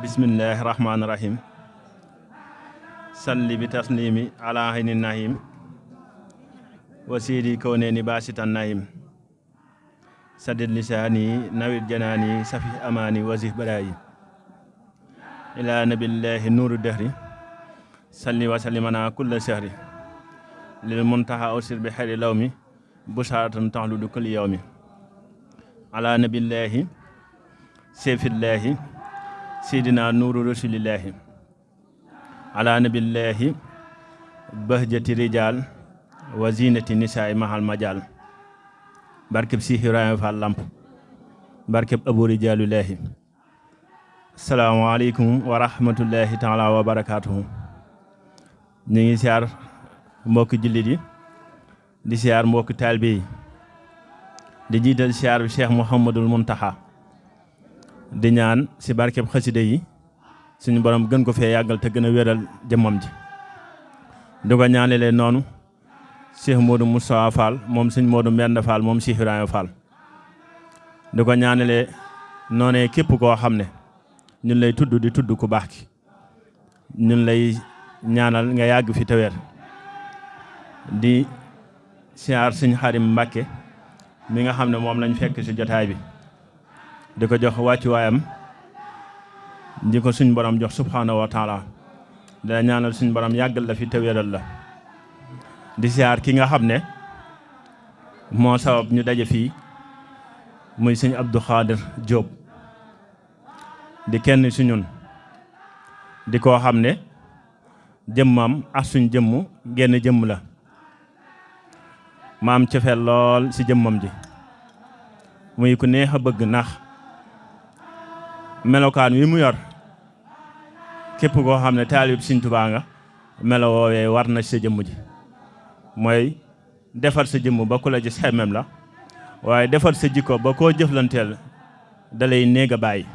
bismillahi rahmaani rahim salli bi taslimi ala hayni nahim wa sidi kawneeni baasitan nahim sadid lisaani nawit janaani safi amaani wasif baraayi ila nabillahi nuuru dahri salli wa sallimana kulla sahri lil muntaha usir bi xayri lawmi busharatan taxludu kulli yawmi ala nabillahi sefillahi seydina nuuru rasulillahi ala nabillahi bahjati rijal wa zinati nisaay mahal majal barkeb si Ibrahima Fall Lamp barkeb abu rijalullahi asalaamaaleykum wa rahmatullahi taala wa barakatuhu ñu ngi siyaar mbokki jullit yi di siyaar mbokki taalibe yi di jiital siyaar bi Cheikh Mouhamadul Muntaha di ñaan si barkeb xasida yi suñu borom gën ko fee yàggal te gën a wéral jëmmam ji di ko ñaanalee noonu Cheikh Modou Moustapha Fall moom suñ Modou Mbend Fall moom Cheikh Ibrahima Fall di ko ñaanalee noonee képp koo xam ne ñun lay tudd di tudd ku baax ki ñun lay ñaanal nga yàgg fi te wér di siyaar suñ Xarim Mbàkke mi nga xam ne moom lañ fekk si jotaay bi di ko jox wàccuwaayam di ko suñ borom jox subhanahu wa taala dina ñaanal suñ borom yàggal la fi te wéral la di siyaar ki nga xam ne moo sabab ñu daje fii muy suñ Abdou Khadr Diop di kenn si ñun di koo xam ne jëmmam ak suñ jëmm genn jëmm la ma am cofeel lool si jëmmam ji muy ku neex a bëgg nax melokaan wi mu yor képp koo xam ne taalib Sëñ Tuubaa nga melo woowee war na sa jëmm ji mooy defar sa jëmm ba ku la gis xemmem la waaye defar sa jikko ba koo jëflanteel dalay néeg a bàyyi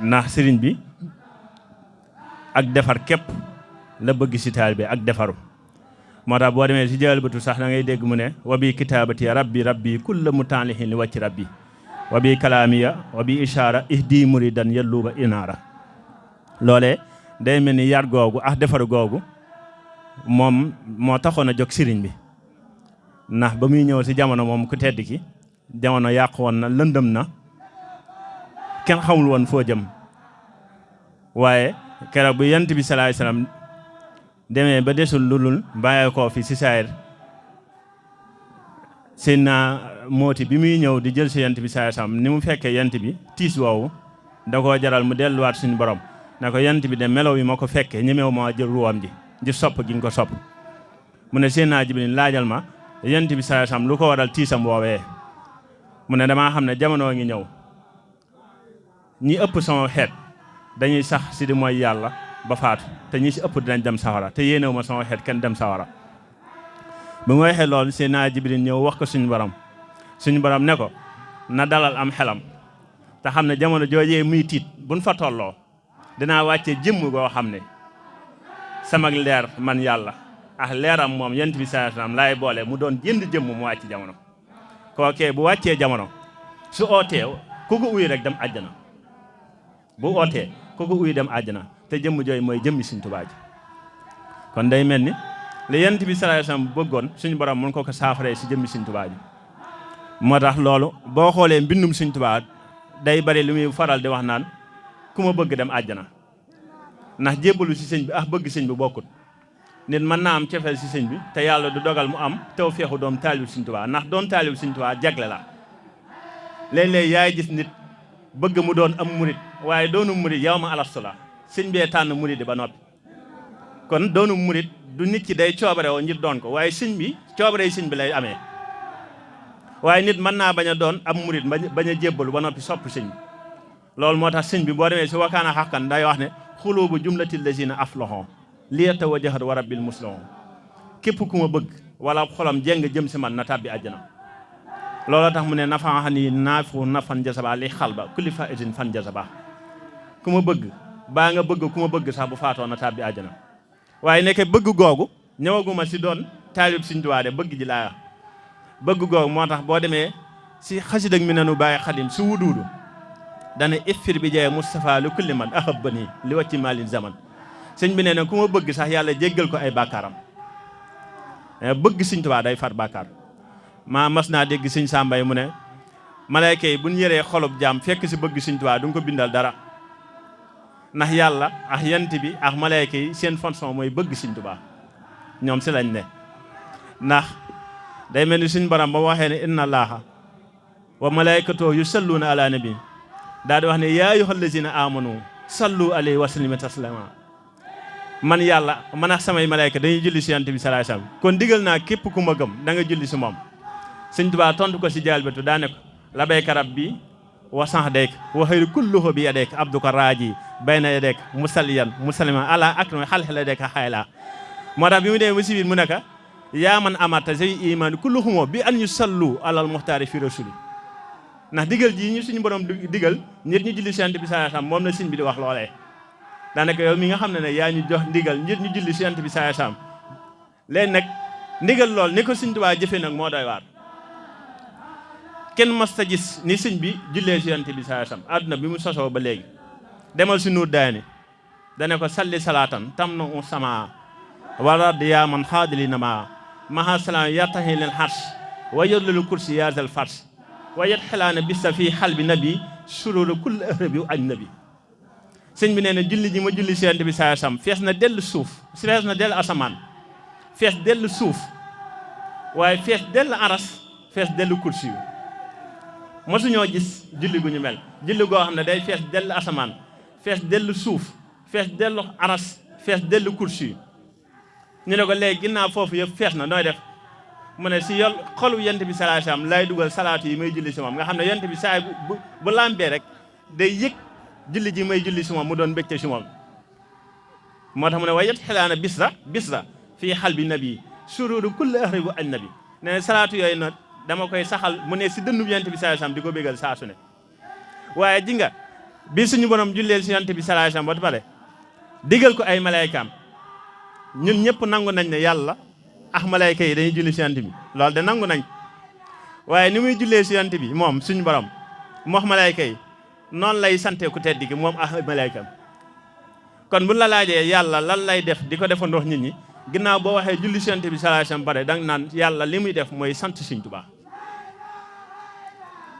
ndax sëriñ bi ak defar képp la bëgg si taalibe ak defaru moo tax boo demee si jëlbatu sax da ngay dégg mu ne wa bi kitaabati rabbi kulla mutaalihin li wàcc rabbi wa bi kalaamiya wa bi ishaara ihdi muridan yalluba inaara loolee day mel ni yar googu ak defar googu moom moo taxoon a jóg sëriñ bi ndax ba muy ñëw si jamono moom ku tedd ki jamono yàqu woon na lëndëm na kenn xamul woon foo jëm waaye keroog bu yent bi salaay salaam demee ba desul lulul bàyyee koo fi si saayir seen naa mooti bi muy ñëw di jël si yent bi salaay salaam ni mu fekkee yent bi tiis woowu da koo jaral mu delluwaat suñu borom na ko yent bi de melow yi ma ko fekkee ñemew ma jël ruwam ji di sopp gi nga ko sopp mu ne seen naa Jibril laajal ma yent bi salaay salaam lu ko waral tiisam woowee mu ne damaa xam ne jamono ngi ñëw ñi ëpp sama xeet dañuy sax si di mooy yàlla ba faatu te ñi si ëpp dinañ dem sawara te yéenewu ma sama xeet kenn dem sawara bu mu waxee loolu seen naa Jibril ñëw wax ko suñu borom ne ko na dalal am xelam te xam ne jamono joojee muy tiit buñ fa tolloo dinaa wàccee jëmm goo xam ne sama leer man yàlla ak leeram moom yent bi sallallahu alayhi wasallam laay boole mu doon jënd jëmm mu wàcc jamono kookee bu wàccee jamono su ootee ku ko uy rek dem àjjana bu ootee ku ko uy dem àjjana te jëmm jooy mooy jëmmi Sëñ Tuubaa ji kon day mel ni li yent bi sallallahu alayhi wasallam bëggoon suñu borom mun ko saafaree si jëmmi Sëñ Tuubaa ji moo tax loolu boo xoolee mbindum Sëñ Tuubaa day bari li muy faral di wax naan ku ma bëgg dem àjjana ndax jébbalu si sëñ bi ak bëgg sëñ bi bokkut nit mën naa am cofeel si sëñ bi te yàlla du dogal mu am tawfeexu doom taalibu Sëñ Tuubaa ndax doon taalibu Sëñ Tuubaa jagle la léeg-léeg yaay gis nit bëgg mu doon am murit waaye doonu murit yow ma alastu la sëñ bee tànn murit di ba noppi kon doonu murit du nit ki day coobare woo ngir doon ko waaye sëñ bi coobare sëñ bi lay amee waaye nit mën naa bañ a doon am murit bañ a jébbalu ba noppi sopp sëñ bi loolu moo tax sëñ bi boo demee si wakaana xaqan day wax ne xulubu jumlatil lazina aflaxon liyata wa jaxat wa rabbil muslihon képp ku ma bëgg wala xolam jeng jëm si man na tàbbi àjjana loolu tax mu ne nafa xani naafu nafan jasaba li xalba kulli fa itin fan jasaba ku ma bëgg baa nga bëgg ku ma bëgg sax bu faatoo na tàbbi àjjana waaye nekk bëgg googu ñëwaguma si doon taalib Sëñ Tuubaa de bëgg ji laa bëgg googu moo tax boo demee si xasida ak mi nenu bàyyi xadim si wuduudu dana iffir bi jaay Moustapha lu kulli man ahabbani li wàcci malin zaman sëñ bi nee na ku ma bëgg sax yàlla jéggal ko ay bàkkaaram bëgg sëñ Tuubaa day far bàkkaar maa mas naa dégg sëñ Sambay mu ne malayka yi bu ñu yëree xolub jaam fekk si bëgg sëñ Tuubaa du nga ko bindal dara ndax yàlla ak yant bi ak malayka yi seen fonction mooy bëgg sëñ Tuubaa ñoom si lañ ne ndax day mel ni suñ borom ba waxee ne inna allaha wa malaykatoo yusalluuna ala nabi daal di wax ne yaa ayyuhal lazina amanu sallu alayhi wa sallimu taslima man yàlla man ak samay malayka dañuy julli si yant bi salaay salaam kon digal naa képp ku ma gëm da nga julli si moom sëñ Tuubaa tontu ko si jaalbatu daa ne ko labayka rabbi wa sahdayka wa xayru kulluhu bi yadayka abduka raaji bayna yadayka musalliyan muslima ala akram xalxi ladayka xayla moo tax bi mu demee ba si biir mu nekk yaa man amata say iman kulluhumo bi an ñu sallu alal muxtaari fi rasuli ndax digal ji ñu suñu borom digal nit ñu julli si yant bi sallallahu alayhi wasallam moom la sëñ bi di wax loolee daanaka yow mi nga xam ne ne yaa ñu jox ndigal nit ñu julli si yant bi sallallahu alayhi wasallam léegi nag ndigal lool ni ko sëñ Tuubaa jëfee nag moo doy waar kenn mas ta gis ni sëñ bi jullee si yant bi sallallahu alayhi wasallam àdduna bi mu sosoo ba léegi demal si nuur daani dane ko salli salaatan tam na u sama warad yaa man xaadili na ma maha salaam yartahi leen xars wa yodlulu kursi yaazal fars wa yet xelaana bisa fii xal bi nabi sururu kull ahrabi u añ nabi sëñ bi nee na julli ji ma julli si yant bi saa sam fees na dell suuf fees na dell asamaan fees dell suuf waaye fees dell aras fees dell kursi yu mosuñoo gis julli gu ñu mel julli goo xam ne day fees dell asamaan fees dell suuf fees dell aras fees dell kursi yu ñu ne ko léegi ginnaaw foofu yëpp fees na nooy def mu ne si yol xolu yent bi sallallahu alayhi wasallam lay dugal salaatu yi may julli si moom nga xam ne yent bi saa bu lambee rek day yëg julli ji may julli si moom mu doon mbégte si moom moo tax mu ne wa yet xelaana bisra fii xal bi nabi sururu kulli ahri bu añ nabi nee na salaatu yooyu nag dama koy saxal mu ne si dënnub yent bi sallallahu alayhi wasallam di ko bégal saa su ne waaye ji nga bi suñu borom julleel si yent bi sallallahu alayhi wasallam ba pare digal ko ay malaykaam ñun ñëpp nangu nañ ne yàlla ak malayka yi dañuy julli si yant bi loolu de nangu nañ waaye ni muy jullee si yant bi moom suñu borom moox malayka yi noonu lay sante ku tedd gi moom ak malaykam kon bu la laajee yàlla lan lay def di ko defandoo nit ñi ginnaaw boo waxee julli si yant bi sallallahu alayhi wasallam bare danga naan yàlla li muy def mooy sant Sëñ Tuubaa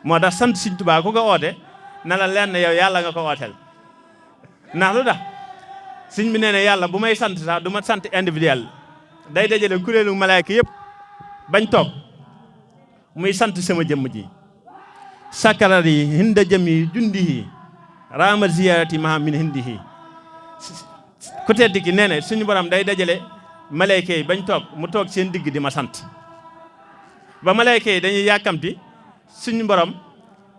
moo tax sant Sëñ Tuubaa ku ko oote na la leen yow yàlla nga ko ooteel ndax lu tax sëñ bi nee na yàlla bu may sant sax du ma sant individuel day dajale kuréelu malaayka yëpp bañ toog muy sant sama jëmm ji sakarar yi hinda jëm yi jundi yi raama ziyarati ma min hindi yi ku tedd ki nee na suñu borom day dajale malaayka yi bañ toog mu toog seen digg di ma sant ba malaayka yi dañuy yàkkamti suñu borom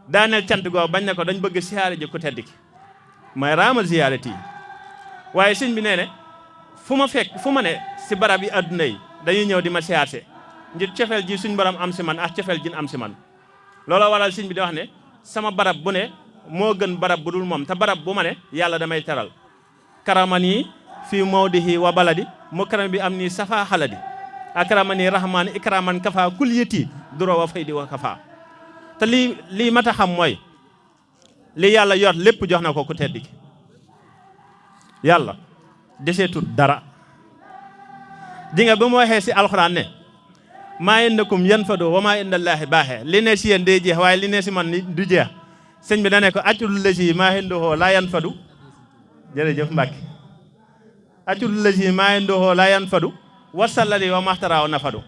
daaneel cant goo bañ ne ko dañ bëgg siyaare ji ku tedd ki mooy raama ziyarati yi waaye sëñ bi nee ne fu ma ne si barab yi adduna yi dañuy ñëw di ma siyaase ngir cofeel ji suñ borom am si man ak cofeel jin am si man looloo waral sëñ bi di wax ne sama barab bu ne moo gën barab bu dul moom te barab bu ma ne yàlla damay teral karamani fii mawdihi wa baladi mukarram bi am nii safa xaladi akramani rahmani ikraman kafa kulliyati duro wa faydi wa kafa te lii mat a xam mooy li yàlla yor lépp jox na ko ku tedd ki yàlla deseetul dara di nga ba mu waxee si alxuraan ne maa indakum yanfadu wa maa indallaahi baaxee li ne si yéen day jeex waaye li ne si man du jeex sëñ bi da ne ko accul lasi maa indahu laa yanfadu jërëjëf Mbàkke accul lasi maa indahu laa yanfadu wasallali wa maxtaraaw nafadu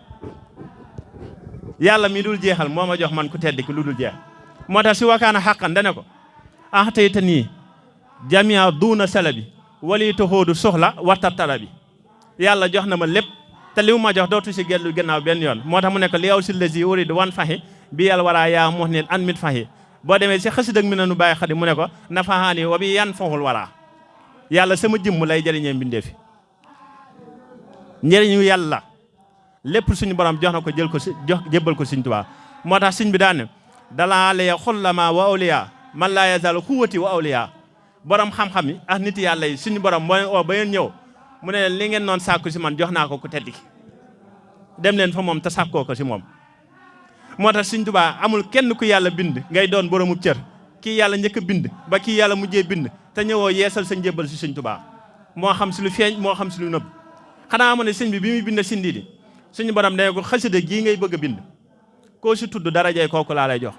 yàlla mi dul jeexal moo ma jox man ku tedd ki lu dul jeex moo tax si wakaana xaqan dane ko tey te nii jamia duuna salabi wali toxoodu soxla wartartara bi yàlla jox na ma lépp te li mu ma jox dootu si gellu gannaaw benn yoon moo tax mu ne ko li aw si lesi uridu wan faxi bi yàlla waraa yaa mox nit an mit faxi boo demee si xësid ak mi na nu bàyyi xadi mu ne ko nafahaani wa bi yan faxul waraa yàlla sama jëmm lay jëriñee mbindeefi njëriñu yàlla lépp suñu borom jox na ko jël ko si jox jébbal ko Sëñ Tuubaa moo tax sëñ bi daane dala alaya xullama wa awliya man laa yazal xuwati wa awliya borom xam-xam yi ak nit yàlla yi suñu borom moo leen oo ba ngeen ñëw mu ne li ngeen noon sàkku si man jox naa ko ku tedd ki dem leen fa moom te sàkkoo ko si moom moo tax Sëñ Tuubaa amul kenn ku yàlla bind ngay doon boromub cër kii yàlla njëkk a bind ba kii yàlla mujjee bind te ñëwoo yeesal sa njébbal si sëñ Touba moo xam si lu feeñ moo xam si lu nëbb xanaa ma ne sëñ bi muy bind Sindiidi suñu borom ne ko xasida gii ngay bëgg a bind koo si tudd darajay kooku laa lay jox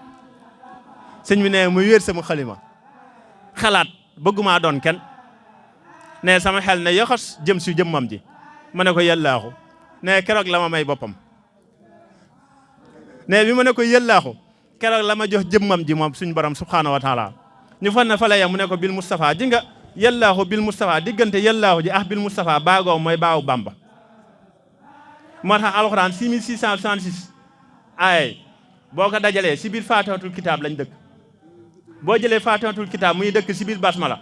sëñ bi ne mu wéer sama xalima xalaat bëggumaa doon kenn ne sama xel ne yoxos jëm si jëmmam ji ma ne ko yàllaaxu ne keroog la ma may boppam ne bi ma ne ko yàllaaxu keroog la ma jox jëmmam ji moom suñu borom subhaanahu wa taala ñu fan na fa la yem mu ne ko bil Moustapha ji nga yàllaaxu bil Moustapha diggante yàllaaxu ji bil Moustapha baagoo mooy baawu Bamba moo tax alxuraan 6666 ay boo ko dajalee si biir faatihatul kitaab lañ dëkk boo jëlee faatihatul kitaab muy dëkk si biir basmala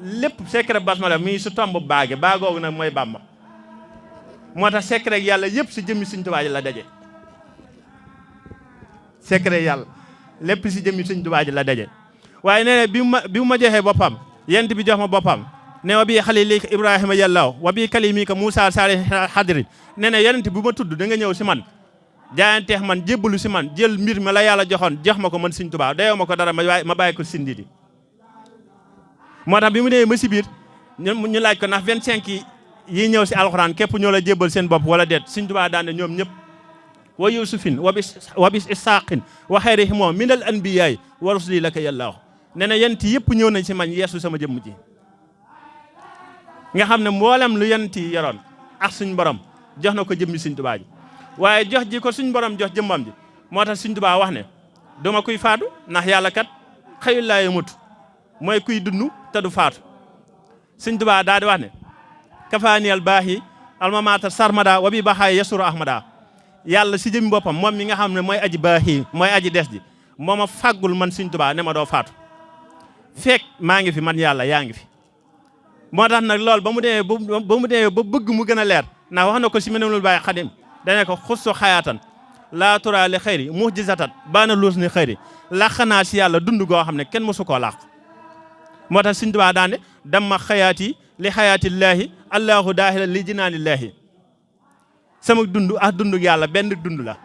lépp secret basmala muy su tomb baagoogu nag mooy Bamba moo tax secret yàlla yëpp si jëmmi Sëñ Tuubaa ji la daje secret yàlla lépp si jëmmi Sëñ Tuubaa ji la daje waaye nee na bi mu ma joxee boppam yent bi jox ma boppam ne wa bii xalilika Ibrahima yàllaaw wa bii kalimika Moussa Sali Khadr nee na yonent bu ma tudd da nga ñëw si man jaayanteex man jébbalu si man jël mbir ma la yàlla joxoon jox ma ko man Sëñ Tuubaa dayoo ma ko dara ma bàyyi ko Sindiidi moo tax bi mu nee ma si biir ñu laaj ko ndax 25 yi ñëw si alxuraan képp ñoo la jébbal seen bopp wala déet Sëñ Tuubaa daan ne ñoom ñëpp wa yusufin wa bis isaqin wa xayrihim minal anbiyaay wa rusuli laka yàllaahu nee na yent yëpp ñëw nañ si man yeesu sama jëmm ji nga xam ne mboolem lu yent yi yoroon ak suñ borom jox na ko jëmmi Sëñ Tuubaa ji waaye jox ji ko suñ borom jox jëmmam ji moo tax Sëñ Tuubaa wax ne duma kuy faatu ndax yàlla kat xëyul laa yamut mooy kuy dund te du faatu Sëñ Tuubaa daal di wax ne kafaaniyal baaxi almamaata sarmada wa bi baxaay yasuru ahmada yàlla si jëmmi boppam moom mi nga xam ne mooy aji baaxi mooy aji des ji moo ma fàggul man Sëñ Tuubaa ne ma doo faatu fekk maa ngi fi man yàlla yaa ngi fi moo tax nag loolu ba mu demee ba bëgg mu gën a leer ndax wax na ko si meneenul bàyyi xadim dane ko xusso xayaatan laa tura li xëyri muxjizatan baana luus ni xëyri làq naa si yàlla dund goo xam ne kenn mosu koo làq moo tax Sëñ Tuubaa daane damma xayaati li xayaatillaahi allahu daahila li jinaanillaahi sama dund ak dundug yàlla benn dund la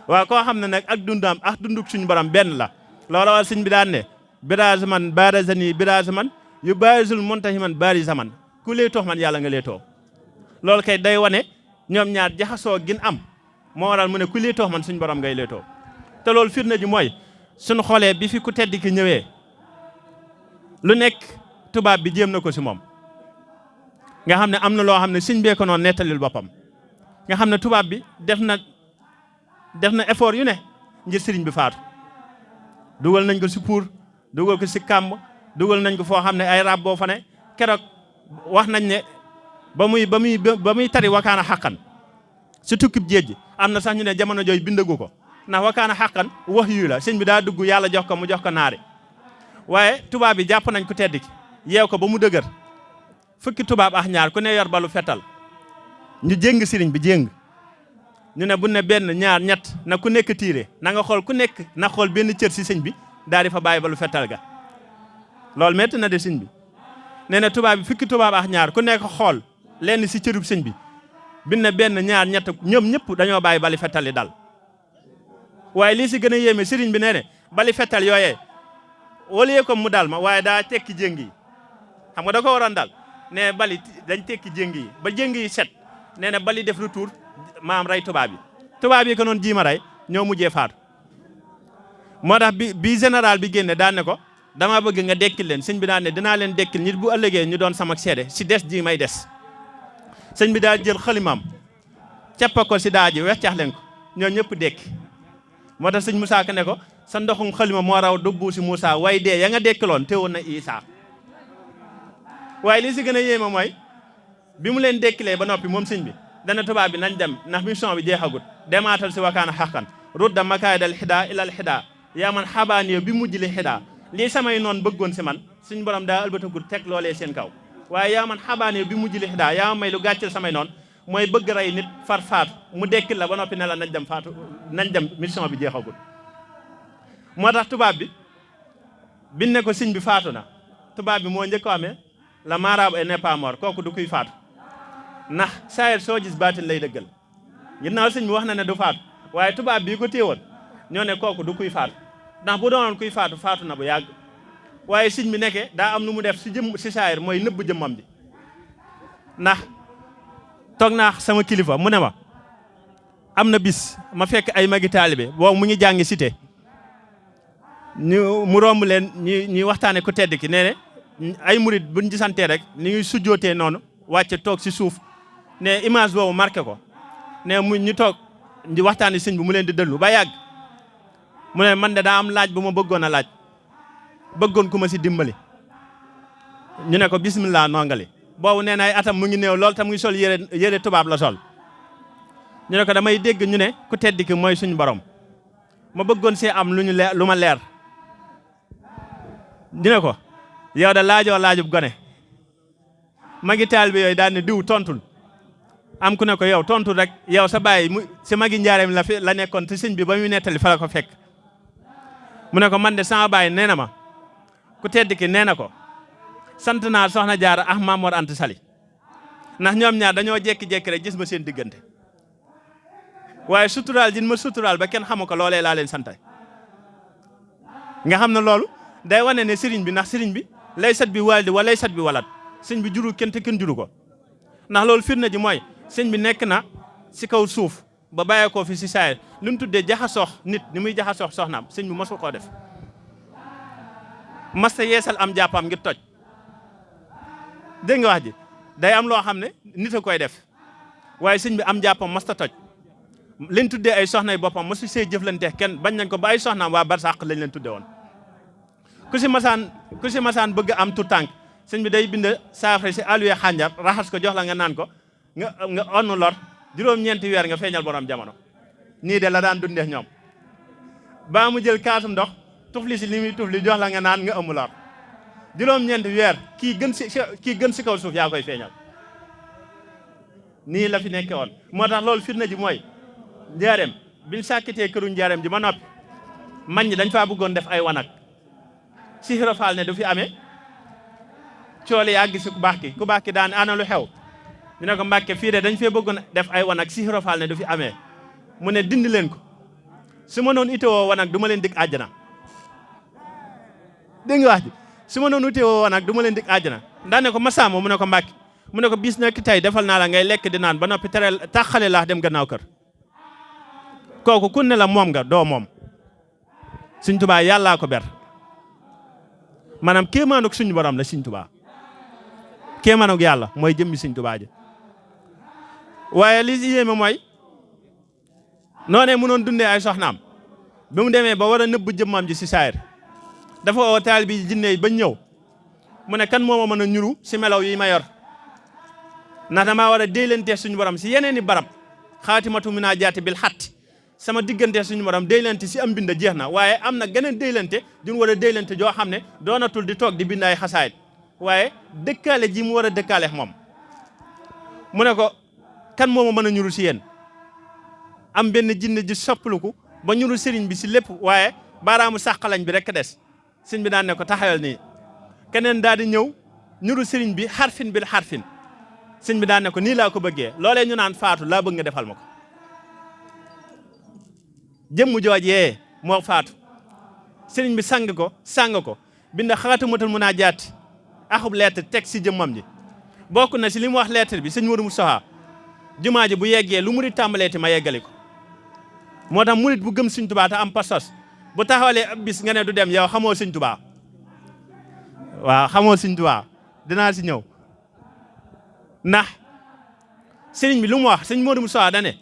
waaw koo xam ne nag ak dundam ak dundug suñu borom benn la loola wal sëñ bi daan ne biraas man barazani biraas man yu barisul montahi man bari zaman ku lay toox man yàlla nga lay too loolu kay day wane ñoom ñaar jaxasoo gin am moo waral mu ne ku lay toox man suñu borom ngay lay too te loolu firnde ji mooy suñu xoolee bi fi ku tedd ki ñëwee lu nekk tubaab bi jéem na ko si moom nga xam ne am na loo xam ne sëñ bee ko noonu nettalil boppam nga xam ne tubaab bi def na effort yu ne ngir sëriñ bi faatu dugal nañ ko si pour dugal ko si kàmb dugal nañ ko foo xam ne ay rab boo fa ne keroog wax nañ ne ba muy tari wakaana xaqan si tukkib géej gi am na sax ñu ne jamono jooy bindagu ko ndax wakaana xaqan wax yu la sëñ bi daa dugg yàlla jox ko mu jox ko naari waaye tubaab bi jàpp nañ ko tedd ki yeew ko ba mu dëgër fukki tubaab ak ñaar ku ne yor balu fetal ñu jéng sëriñ bi jéng ñu ne bu ne benn ñaar ñett na ku nekk tiire na nga xool ku nekk na xool benn cër si sëñ bi daal di fa bàyyi balu fetal ga loolu métti na de sëñ bi nee na tubaab bi fukki tubaab ak ñaar ku nekk xool lenn si cërub sëñ bi bi ne benn ñaar ñett ñoom ñëpp dañoo bàyyi bali fetal yi dal waaye lii si gën a yéeme sëriñ bi nee ne bali fetal yooyee walie ko mu dal ma waaye daa tekki jéng yi xam nga da ko waroon dal ne bali dañ tekki jéng yi ba jéng yi set nee na bali def retour maam rey tubaab yi ko noon jiima rey ñoo mujjee faatu moo tax bi général bi génne daan ne ko dama bëgg nga dekkil leen sëñ bi daan ne dinaa leen dekkil nit bu ëllëgee ñu doon sama seede si des ji may des sëñ bi daal jël xalimaam cappa ko si daa ji weccax leen ko ñoo ñëpp dekki moo tax sëñ Moussa Ka ne ko sa ndoxum xalima moo raw dubbu si Moussa way dee ya nga dekkiloon teewoon na Isa waaye li si gën a yéeme mooy bi mu leen dekkilee ba noppi moom sëñ bi dana tubaab bi nañ dem ndax mission bi jeexagut demaatal si wakaana xaqan rudda makaayidal xida ilal xida yaa man xabaaniyo bi mujj li xida lii samay noon bëggoon si man suñ borom daa ëlbatagul teg loolee seen kaw waaye yaa man xabaaniyo bi mujj li xida yaa may lu gàcceel samay noon mooy bëgg rey nit far faatu mu dekkil la ba noppi ne la nañ dem faatu nañ dem mission bi jeexagut moo tax tubaab bi biñ ne ko sëñ bi faatu na tubaab bi moo njëkk ko amee la marabout n'est pas mort kooku du kuy faatu ndax saayir soo gis baatin lay dëggal ginnaaw sëñ bi wax na ne du faatu waaye tubaab bii ko téewoon ñoo ne kooku du kuy faatu ndax bu doonoon kuy faatu na bu yàgg waaye sëñ bi nekkee daa am lu mu def si saayir mooy nëbb jëmmam ji ndax toog naa sama kilifa mu ne ma am na bis ma fekk ay magi taalibe boobu mu ngi jàngi cité mu romb leen ñuy waxtaane ku tedd ki nee ne ay murit buñ gisantee rek ni ñuy sujjootee noonu wàcce toog si suuf ne image boobu marqué ko ne mu ñu toog di waxtaane sëñ bi mu leen di dëllu ba yàgg mu ne man de daa am laaj bu ma bëggoon a laaj bëggoon ku ma si dimbali ñu ne ko bismillah nongali boobu nee na ay atam mu ngi néew lool te mu ngi sol yére tubaab la sol ñu ne ko damay dégg ñu ne ku tedd ki mooy suñu borom ma bëggoon see am lu ma leer ñu ne ko yow da laajoo laajub gone magi taalibe yooyu daal ne diw tontul am ku ne ko yow tontul rek yow sa baay si magi njaareem la nekkoon te sëñ bi ba muy nettali fa la ko fekk mu ne ko man de sama baay nee na ma ku tedd ki nee na ko sant naa soxna Jaara ak Maam Mor Anta Sali ndax ñoom ñaar dañoo jékki-jékki rek gis ma seen diggante waaye suturaal jin ma suturaal ba kenn xamu ko loolee laa leen santay nga xam ne loolu day wane ne sëriñ bi ndax sëriñ bi lay sat bi waalidi wa lay sat bi walat sëñ bi juru kenn te kenn juru ko ndax loolu firnde ji mooy sëñ bi nekk na si kaw suuf ba bàyyeekoo fi si saayir lu mu tuddee jaxasoox nit ni muy jaxasoox soxnaam sëñ bi mosu koo def masta yeesal am jàppam ngir toj dégg nga wax ji day am loo xam ne nit a koy def waaye sëñ bi am jàppam masta toj leen tuddee ay soxnay boppam mosu see jëflante kenn bañ nañ ko ba ay soxnaam waa barsàq lañ leen tudde woon ku si masaan bëgg am tu tànk sëñ bi day bind saafara si aluye xànjar raxas ko jox la nga naan ko nga onnu lor juróom-ñeenti weer nga feeñal borom jamono nii de la daan dundee ñoom ba mu jël kaasum ndox tufli si li muy tufli jox la nga naan nga ëmmu lor juróom-ñeenti weer kii gën si kaw suuf yaa koy feeñal nii la fi nekke woon moo tax loolu firnde ji mooy njaareem biñ sàkkitee këru njaareem ji ma noppi mag ñi dañ faa bëggoon def ay wanag si xirafaal ne du fi amee cooli yàgg si ku baax ki daan ana lu xew ñu ne ko Mbàkke fii de dañ fee bëggoon def ay wanag si xirafaal ne du fi amee mu ne dindi leen ko su ma noon itewoo wanag du ma leen dig àjjana dégg nga wax ji su ma noon itewoo wanag du ma leen dig àjjana ndax ne ko Masamba mu ne ko Mbàkke mu ne ko bis nekk tey defal naa la ngay lekk di naan ba noppi tere taxale laax dem gannaaw kër kooku kun ne la moom nga doo moom Sëñ Tuubaa yàllaa ko ber maanaam kéemaanug suñu borom la Sëñ Tuubaa kéemaanug yàlla mooy jëmmi Sëñ Tuubaa ji waaye li yéeme mooy noonee mu noon dundee ay soxnaam bi mu demee ba war a nëbb jëmmam ji si saayir dafa woo taal bi jinne yi ba ñëw mu ne kan moo ma mën a ñuru si melaw yi ma yor ndax damaa war a déylante suñu borom si yeneen i barab xaatimatu minaa jaati bil xatti sama diggante suñu borom déylante si am bind jeex na waaye am na geneen déylante duñ war a déylante joo xam ne doonatul di toog di bind ay xasaayit waaye dëkkaale ji mu war a dëkkaale moom mu ne ko kan moo ma mën a ñuru si yéen am benn jinne ji soppluku ba ñuru sëriñ bi si lépp waaye baaraamu sàqalañ bi rek des sëñ bi daan ne ko taxawal nii keneen daal di ñëw ñuru sëriñ bi xarfin bil xarfin sëñ bi daan ne ko nii laa ko bëggee loolee ñu naan faatu laa bëgg nga defal ma ko jëmm joojee moo faatu sëriñ bi sang ko bind xaatimatul munaajaat axub lettre teg si jëmmam ji bokk na si li mu wax lettre bi sëñ Mourou Moustapha jumaa ji bu yeggee lu murit tàmbaleeti ma yeggali ko moo tax murit bu gëm Sëñ Tuubaa te am pastos bu taxawalee ab bis nga ne du dem yow xamoo Sëñ Tuubaa waaw xamoo Sëñ Tuubaa dinaa si ñëw ndax sëriñ bi lu mu wax sëñ Mourou Moustapha dane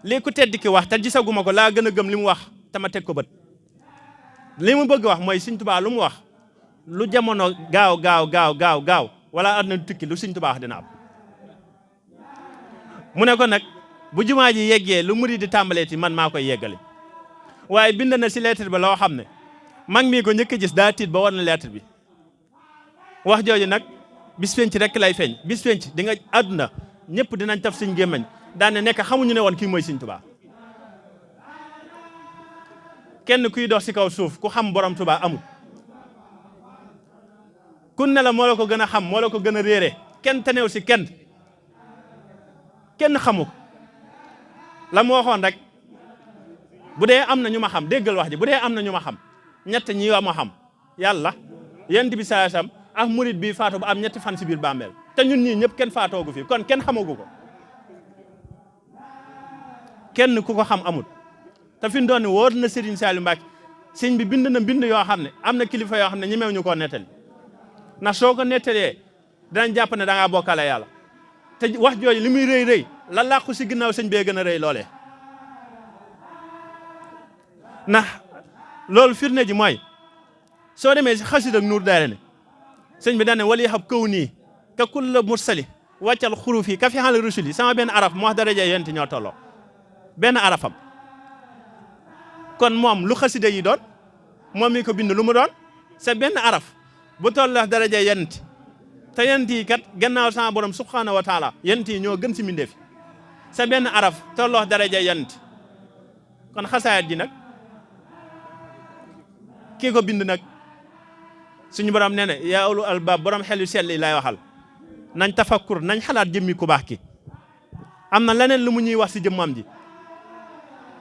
lii ku tedd ki wax te gisaguma ko laa gën a gëm li mu wax te ma teg ko bët li mu bëgg wax mooy Sëñ Tuubaa lu mu wax lu jamono gaaw wala àdduna tukki lu Sëñ Tuubaa wax dina am mu ne ko nag bu jumaa ji yeggee lu murid di tàmbaleeti man maa koy yeggali waaye bind na si lettre ba loo xam ne mag mii ko njëkk a gis daa tiit ba war na lettre bi wax jooju nag bis penc rek lay feeñ bis penc di nga àdduna ñëpp dinañ taf suñ gémmañ daan ne nekk xamuñu ne woon kii mooy Sëñ Tuubaa kenn kuy dox si kaw suuf ku xam borom Tuubaa amul kun ne la moo la ko gën a xam moo la ko gën a réere kenn tenew si kenn xamu ko la mu waxoon rek bu dee am na ñu ma xam déggal wax ji bu dee am na ñu ma xam ñett ñi yoo ma xam yàlla yonent bi sallallahu alayhi wasallam ak murit bi faatu ba am ñetti fan si biir bàmmeel te ñun ñii ñëpp kenn faatoogu fi kon kenn xamagu ko kenn ku ko xam amul te fi mu doon wóor na Serigne Saliou Mbacké sëñ bi bind na bind yoo xam ne am na kilifa yoo xam ne ñemew ñu koo nettali ndax soo ko nettalee danañ jàpp ne da ngaa bokkale yàlla te wax jooju li muy rëy rëy la làqu si ginnaaw sëñ bee gën a rëy loolee ndax loolu firnde ji mooy soo demee si xasida ak Nuur Daarayni sëñ bi daan ne wali xab kaw nii ka kulla mursali wàccal xuruf yi ka fi xal rusul yi sama benn araf moo wax daraja yonent ñoo tolloo benn arafam kon moom lu xasida yi doon moom mi ko bind lu mu doon c'est benn araf bu tolloo daraja yonent te yonent yi kat gannaaw sama borom subhanahu wa taala yonent yi ñoo gën si mbindeef c'est benn araf tolloo daraja yonent kon xasaayat ji nag kii ko bind nag suñu borom nee na yaa ulul albaab borom xel yu sell yi lay waxal nañ tafakkur nañ xalaat jëmmi ku baax ki am na leneen lu mu ñuy wax si jëmmam ji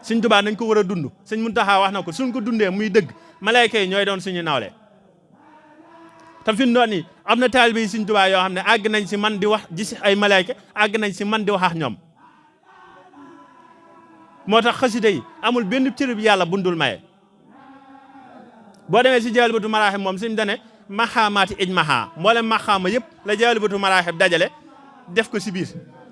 Sëñ Tuubaa nañ ko war a dund Sëñ Muntaxa wax na ko suñ ko dundee muy dëgg malayka yi ñooy doon suñu nawle te fi mu doon nii am na taalibe yi Sëñ Tuubaa yoo xam ne àgg nañ si man di wax gis ay malayka àgg nañ si man di wax ak ñoom moo tax xasida yi amul benn cër bi yàlla bundul maye boo demee si jaalibatu maraaxib moom suñu dane maxaamaati ijmaha mboolem maxaama yëpp la jaalibatu maraaxib dajale def ko si biir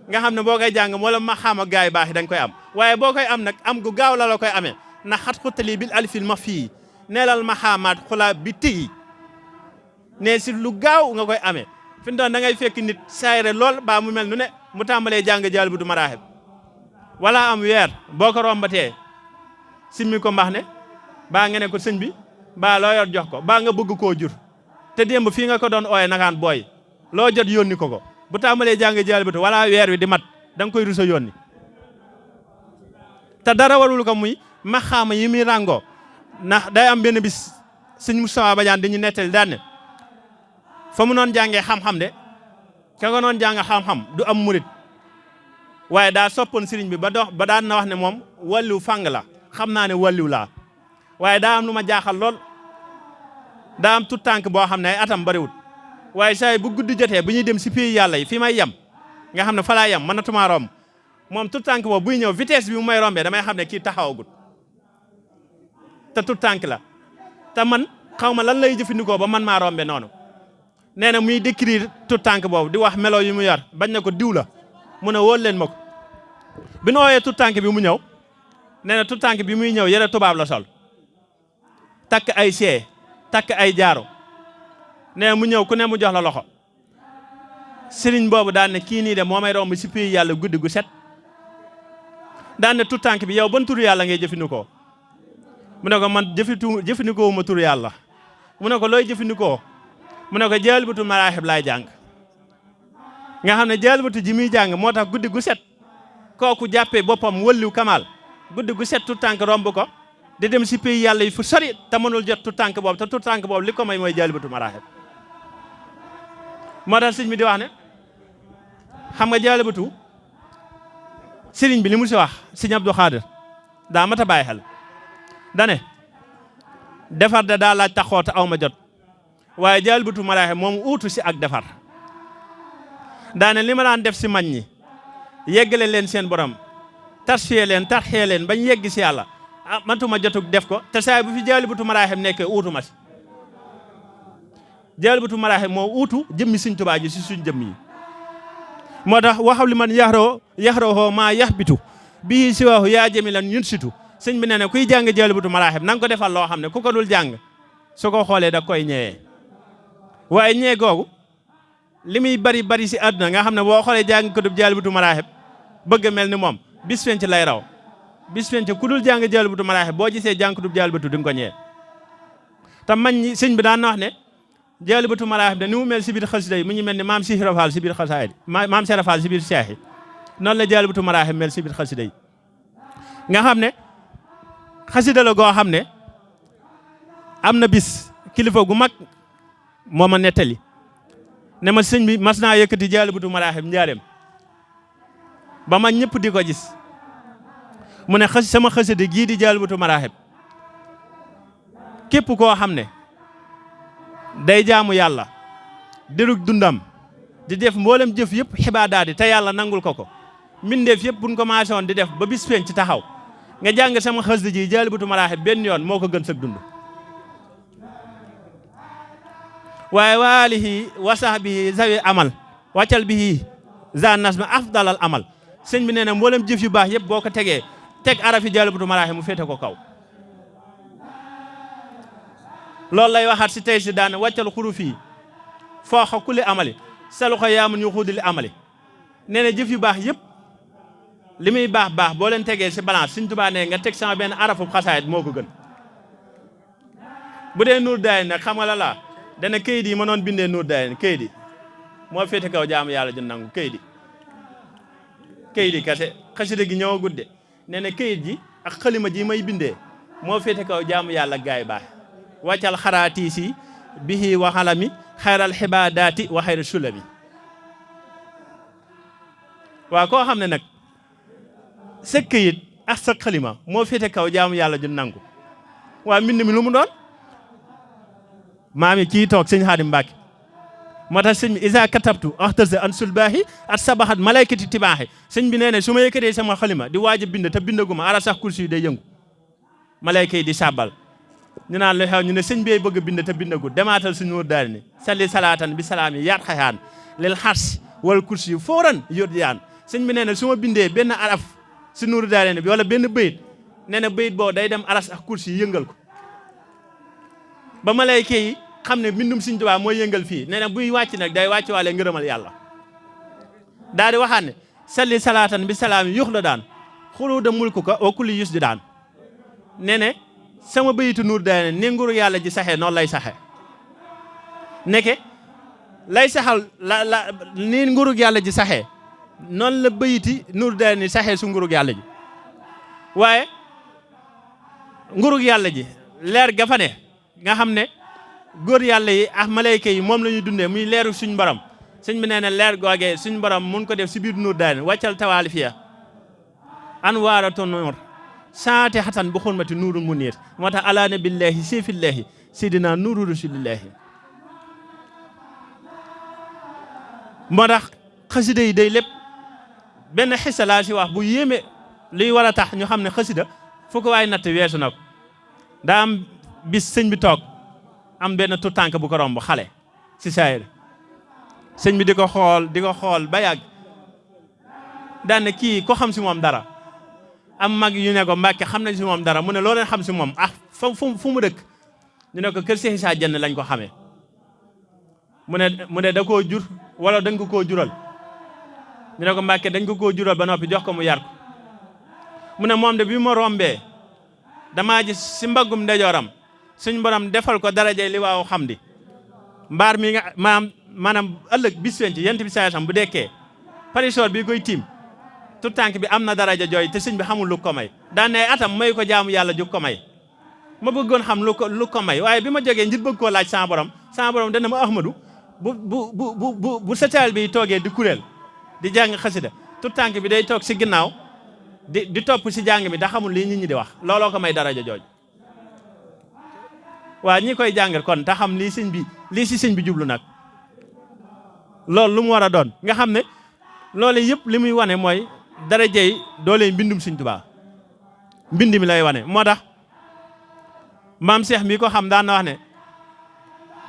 nga xam ne boo koy jàng mboolem maxaama gaay baax yi dañ koy am waaye boo koy am nag am gu gaaw la koy amee na xat xuttali bil alfil ma fii neelal maxaamaat xulaa bi tëyi ne si lu gaaw nga koy amee fi mu doon da ngay fekk nit saayre lool baa mu mel nu ne mu tàmbalee jàng jaalibatu maraaxib wala am weer boo ko rombatee simmi ko mbax ne baa nga ne ko sëñ bi baa loo yor jox ko baa nga bëgg koo jur te démb fii nga ko doon ooye nakaan booy loo jot yónni ko bu tàmbalee jàng jaalibatu wala weer wi di mat da nga koy rusa yónni te dara warul ko muy maxaama yi muy ràngoo ndax day am benn bis sëñ Moustapha Badiane dañu nettali daan ne fa mu noon jàngee xam-xam de ka nga noon jàng xam-xam du am murit waaye daa soppoon sëriñ bi ba daan na wax ne moom wàlliw fàng la xam naa ne wàlliw laa waaye daa am lu ma jaaxal lool daa am tout tànk boo xam ne ay atam bariwut waaye saa yi bu guddi jotee bu ñuy dem si pays yàlla yi fi may yem nga xam ne fa laa yem mënatuma romb moom tout tànk boobu buy ñëw vitesse bi mu may rombee damay xam ne kii taxawagut te tout tànk la te man xaw ma lan lay jëfandikoo ba man maa rombe noonu nee na muy décrire tout tànk boobu di wax melo yi mu yor bañ na ko diw la mu ne wóol leen ma ko bi nu ooyee tout tànk bi mu ñëw nee na tout tànk bi muy ñëw yére tubaab la sol takk ay see takk ay jaaro nee mu ñëw ku ne mu jox la loxo sëriñ boobu daan ne kii nii de moo may romb si pays yàlla guddi gu set daan ne tout tànk bi yow ban turu yàlla ngay jëfandikoo mu ne ko man jëfandikoo ma turu yàlla mu ne ko looy jëfandikoo mu ne ko jaalibatu maraaxib laay jàng nga xam ne jaalibatu ji muy jàng moo tax guddi gu set kooku jàppee boppam wëlliw kamal guddi gu set tout tànk romb ko di dem si pays yàlla yi fu sori te mënul jot tout tànk boobu te tout tànk boobu li ko may mooy jaalibatu maraaxib moo tax sëñ bi di wax ne xam nga jaalibatu sëriñ bi li mu si wax sëñ Abdou Khadr daa mat a bàyyi xel dane defar da daa laaj taxoo te aw ma jot waaye jaalibatu maraaxib moom uutu si ak defar daane li ma daan def si mag ñi yeggale leen seen borom tarxee leen bañ yegg si yàlla matuma jotug def ko te saa bu fi jaalibatu maraaxib nekkee uutu ma si jaalibatu maraaxib moo uutu jëmmi Sëñ Tuubaa ji si suñ jëmm yi moo tax waxaw li man yaxroo maa yaxbitu bii si waaxu yaa jëmi lan ñun situ sëñ bi nee ne kuy jàng jaalibatu maraaxib na nga ko defal loo xam ne ku ko dul jàng su ko xoolee da koy ñëwee waaye ñee googu li muy bari si àdduna nga xam ne boo xoolee jàng ko dub jaalibatu maraaxib bëgg mel ni moom bis fenc lay raw bis fenc ku dul jàng jaalibatu maraaxib boo gisee jàng ko dub jaalibatu di nga ko ñëwee te man ñi sëñ bi daan na wax ne jaalibatu maraaxib de ni mu mel si biir xasida yi mu ngi mel ni maam Cheikh Rafal si biir xasaayid maam Cheikh Rafal si biir Cheikh yi noonu la jaalibatu maraaxib mel si biir xasida yi nga xam ne xasida la goo xam ne am na bis kilifa gu mag moo ma nettali ne ma sëñ bi mas naa yëkkati jaalibatu maraaxib njaareem ba ma ñëpp di ko gis mu ne sama xasida gii di jaalibatu maraaxib képp koo xam ne day jaamu yàlla dirug dundam di def mboolem jëf yëpp xibaadaat yi te yàlla nangul ko mbindeef yëpp buñ commencé woon di def ba bis feeñ ci taxaw nga jàng sama xasida ji Jaalibatu Maraaxib benn yoon moo ko gën sag dund waaye waalihi wa sahbihi zawi amal wàccal bihi za nasma afdalal amal sëñ bi nee na mboolem jëf yu baax yëpp boo ko tegee teg arafi Jaalibatu Maraaxib mu féete ko kaw loolu lay waxaat si tey si daane wàccal xuruf yi fooxa kulli amali saluxa yaamun yu xuudi li amali nee na jëf yu baax yëpp li muy baax boo leen tegee si balance Sëñ Tuubaa ne nga teg sama benn arafu xasaayit moo ko gën bu dee nuur daay nag xam nga la dana këyit yi ma noon bindee nuur daay këyit yi moo féete kaw jaamu yàlla ju nangu këyit yi kase xasida gi ñëw a gudde nee na këyit ji ak xalima ji may bindee moo féete kaw jaamu yàlla gaay baax wàccal xaraatiisi bihi wa xalami xayral xibaadaati wa xayra sulami waaw koo xam ne nag sa këyit ak sa xalima moo féete kaw jaamu yàlla ju nangu waa mbind mi lu mu doon maam yi kii toog sëñ Xaadim Mbàkke moo tax sëñ bi isa katabtu axtasa an sulbaahi at sabaxat malaykati tibaaxi sëñ bi nee ne su ma yëkkatee sama xalima di waaj a bind te bindaguma ara sax kursi yi day yëngu malayka yi di sàbbal ñu naan lu xew ñu ne sëñ bi bëgg a bind te bindagu demaatal suñu wóor daal ni salli salaatan bi salaam yi yaat xayaan lil xars wal kursi yu fooran yót yaan sëñ bi nee na su ma bindee benn araf si nuuru daal bi wala benn bayit nee na bayit boobu day dem aras ak kursi yi yëngal ko ba malayka yi xam ne mbindum Sëñ Tuubaa mooy yëngal fii nee na buy wàcc nag day wàcc waale ngërëmal yàlla daal di waxaat ne salli salaatan bi salaam yi yux la daan xuluuda mulku ka wa kulli yus di daan nee ne sama bayitu nuur daane ne nguru yàlla ji saxee noonu lay saxee nekke lay saxal la ni ngurug yàlla ji saxee noonu la bayiti nuur daane saxee su ngurug yàlla ji waaye ngurug yàlla ji leer ga fa ne nga xam ne góor yàlla yi ak malayka yi moom la ñuy dundee muy leeru suñ borom sëñ bi nee na leer googee suñ borom mun ko def si biir nuur daane wàccal tawaali fiya an waaratu nuur Sante xatan bu xurmati nuurul muniir moo tax ala nabillahi seyfillahi seydina nuuru rasulillahi moo tax xasida yi day lépp benn xisa laa si wax bu yéeme liy war a tax ñu xam ne xasida fu ko waay natt weesu na ko daa am bis sëñ bi toog am benn tutànk bu ko romb xale si saayir sëñ bi di ko xool ba yàgg daan ne kii ko xam si moom dara am mag yu ne ko Mbàkke xam nañ si moom dara mu ne loo leen xam si moom fu mu dëkk ñu ne ko kër Cheikh Issa Diène lañ ko xamee mu ne da koo jur wala dañ ko koo jural ñu ne ko Mbàkke dañ ko koo jural ba noppi jox ko mu yar ko mu ne moom de bi ma rombee damaa gis si mbaggum ndeyjooram suñ borom defal ko darajey li waaw xam di mbaar mi nga maanaam ëllëg bis feeñ ci yent bi saasam bu dekkee parisoor bi koy tiim tout tànk bi am na daraja jooy te sëñ bi xamul lu ko may daan ne atam may ko jaamu yàlla ju ko may ma bëggoon xam lu ko may waaye bi ma jógee ngir bëgg koo laaj sama borom dana ma Ahmadu bu setaal bi toogee di kuréel di jàng xasida tout tànk bi day toog si ginnaaw di topp si jàng mi da xamul lii nit ñi di wax looloo ko may daraja jooj waa ñi koy jàngal kon te xam lii si sëñ bi jublu nag loolu lu mu war a doon nga xam ne loolu yëpp li muy wane mooy darajey doole mbindum Sëñ Tuubaa mbind mi lay wane moo tax maam Cheikh mi ko xam daan na wax ne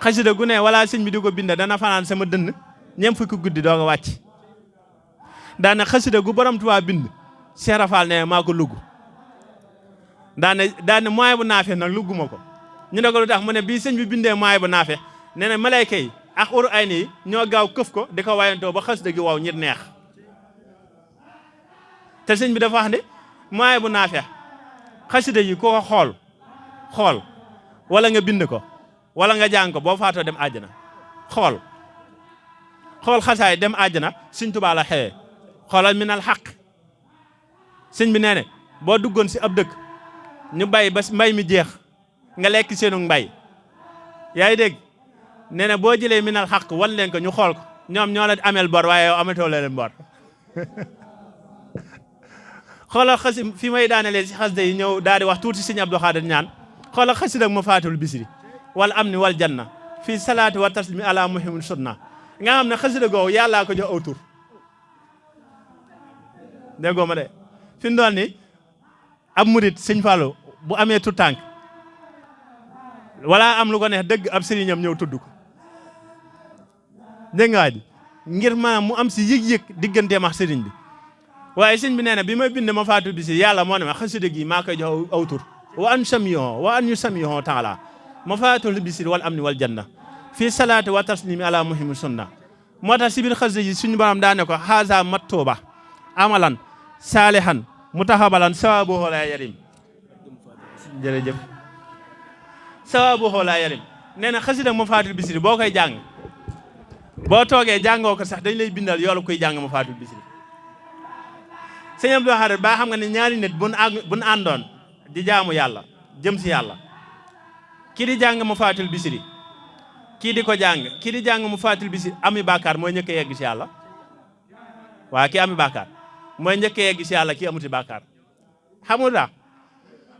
xasida gu ne wala sëñ bi di ko bind dana fanaan sama dënn ñeem fukki guddi doo ko wàcc daan na xasida gu borom Tuubaa bind Cheikh Rafal ne maa ko lugg daan na mooy bu naafe nag lugguma ko ñu ne ko lu tax mu ne bii sëñ bi bindee mooy bu naafe nee na malayka yi ak uru ay nii ñoo gaaw këf ko di ko wayantoo ba xasida gi waaw ñit neex te sëñ bi dafa wax ne mooy bu naafe xasida yi ko xool wala nga bind ko wala nga jàng ko boo faatoo dem àjjana xool xasaay dem àjjana Sëñ Tuubaa la xewee xoolal minal xaq sëñ bi nee ne boo duggoon si ab dëkk ñu bay ba mbay mi jeex nga lekk seenu mbay yaa ngi dégg nee na boo jëlee minal xaq wan leen ko ñu xool ko ñoom ñoo la ameel bor waaye yow amatoo leen bor xoolal fi may daanelee si xasida yi ñëw daal di wax tuuti Sëñ Abdou Khadr ñaan xoola xasida ma faatul bisri wal amni wal janna fii salaati wa taslimi ala muhimmin sunna nga xam ne xasida googu yàllaa ko jox aw tur déggoo ma de fi mu doon ni ab murit sëñ Fallou bu amee tu tànk wala am lu ko neex dëgg ab sëriñam ñëw tudd ko dégg nga di ngir maanaam mu am si yëg-yëg digganteem ak sëriñ bi waaye sëñ bi nee na bi may bind ma faatu bi si yàlla moo ne ma xasida gi maa koy jox aw tur wa an yu samiyo taala ma faatul bisir wal amni wal janna fii salaati wa taslimi ala muhimmi sunna moo tax si biir xasida yi suñu borom daa ne ko haza mattuba amalan saalihan mutahabalan sawabuhu la yarim jërëjëf sawabuhu la yarim nee na xasida ma faatul bisir boo koy jàng boo toogee jàngoo ko sax dañ lay bindal yoolu koy jàng ma faatul bisri sëñ Abdou Khadr ba xam nga ne ñaari nit buñ àndoon di jaamu yàlla jëm si yàlla kii di jàng ma faatul bisri kii di ko jàng kii di jàng ma faatul bisri ami bàkkaar mooy njëkk a yegg si yàlla waa kii ami bàkkaar mooy njëkk a yegg si yàlla kii amuti bàkkaar xamul daa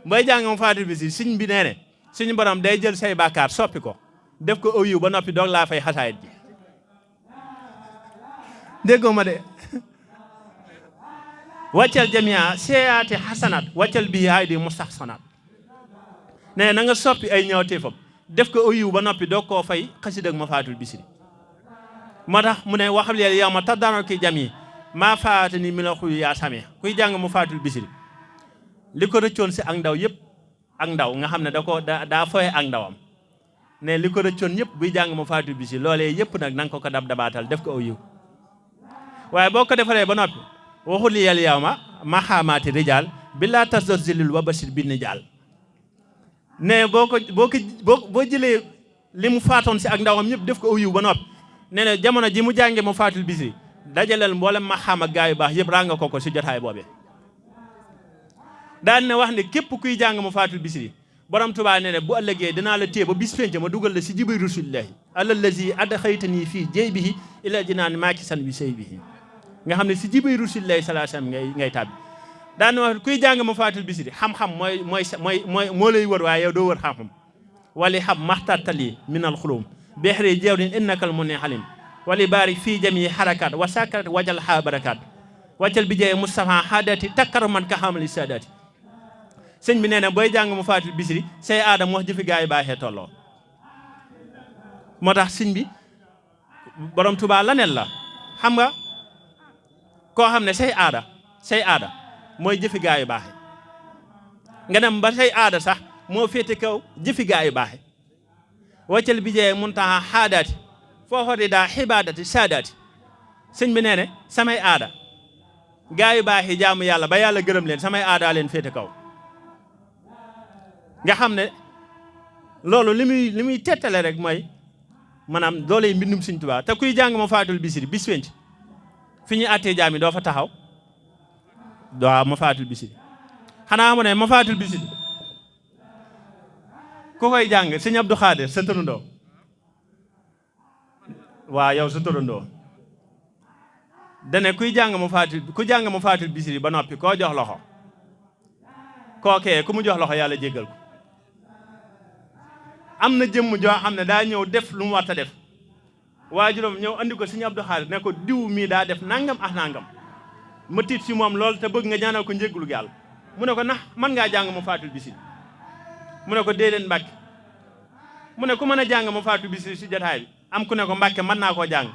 booy jàng ma faatul bisri suñ bi nee ne suñu borom day jël say bàkkaar soppi ko def ko ëw yu ba noppi doog laa fay xasaayit ji déggoo ma de wàccal jamia seyaati xasanaat wàccal bii ay di mustaxsanaat ne na nga soppi ay ñaawteefam def ko ayiw ba noppi doo koo fay xasida ak ma faatul bisiri moo tax mu ne waxal leen yow ma taddano ki jami maa faata ni mi la xuy yaa same kuy jàng ma faatul bisiri li ko rëccoon si ak ndaw yëpp ak ndaw nga xam ne daa foye ak ndawam ne li ko rëccoon yëpp buy jàng ma faatul bisiri loolee yëpp nag na nga ko dab dabaatal def ko ayiw waaye boo ko defaree ba noppi waxul li yàlla yow ma maxaamaati rijaal billaa tasdor zilil wa basir bi ni jaal ne boo jëlee li mu faatoon si ak ndawam ñëpp def ko aw yiw ba noppi ne ne jamono ji mu jànge mu faatul bisiri dajaleel mboolem maxaam ak gaa yu baax yëpp ranga ko si jotaay boobee daan ne wax ne képp kuy jàng mu faatul bisiri borom Touba ne ne bu ëllëgee dinaa la téye ba bis penc ma dugal la si jibi rasulillahi alallazi adxaytani fii jaybihi ila jinaan maakisan bi saybihi nga xam ne si jibay rasulillahi sallallahu alayhi wasallam ngay tàbbi daan wax kuy jàng ma faatul bisiri xam-xam mooy moo lay wër waaye yow doo wër xam-xam wali xam maxtartali minal xulum bexri jawrin innakal mu ne xalim wali baari fii jami xarakat wa sakarat wajal xa barakat wàccal bi jee Moustapha xaadati takkar man ka xamali saadati sëñ bi nee na booy jàng ma faatul bisiri say aadam wax jëfi gaa yi baaxee tolloo moo tax sëñ bi borom Tuubaa laneen la xam nga koo xam ne say aada mooy jëfi gaa yu baaxe nga dem ba say aada sax moo féete kaw jëfi gaa yu baaxe waccal bi jee mun taxa xaadaati foofa di daa xibaadati saadaati sëñ bi nee ne samay aada gaa yu baax yi jaamu yàlla ba yàlla gërëm leen samay aada leen féete kaw nga xam ne loolu li muy tettale rek mooy maanaam doole mbindum Sëñ Tuubaa te kuy jàng ma faatul bisiri bis wenc fi ñuy attee jaam yi doo fa taxaw doo ma faatul bisiri xanaa mu ne ma faatul bisiri ku koy jàng Sëñ Abdou Khadr sa tërëndoo waa yow sa tërëndoo dane ku jàng ma faatul bisiri ba noppi koo jox loxo kookee ku mu jox loxo yàlla jéggal ko am na jëmm joo xam ne daa ñëw def lu mu war a def waajuram ñëw andi ko Sëñ Abdou Khadr ne ko diw mii daa def nangam ak nangam ma tiit si moom loolu te bëgg nga ñaanal ko njéggalu yàlla mu ne ko ndax mën ngaa jàng ma faatul bisiri mu ne ko déedéet Mbàkke mu ne ku mën a jàng ma faatul bisiri si jotaay bi am ku ne ko Mbàkke mën naa koo jàng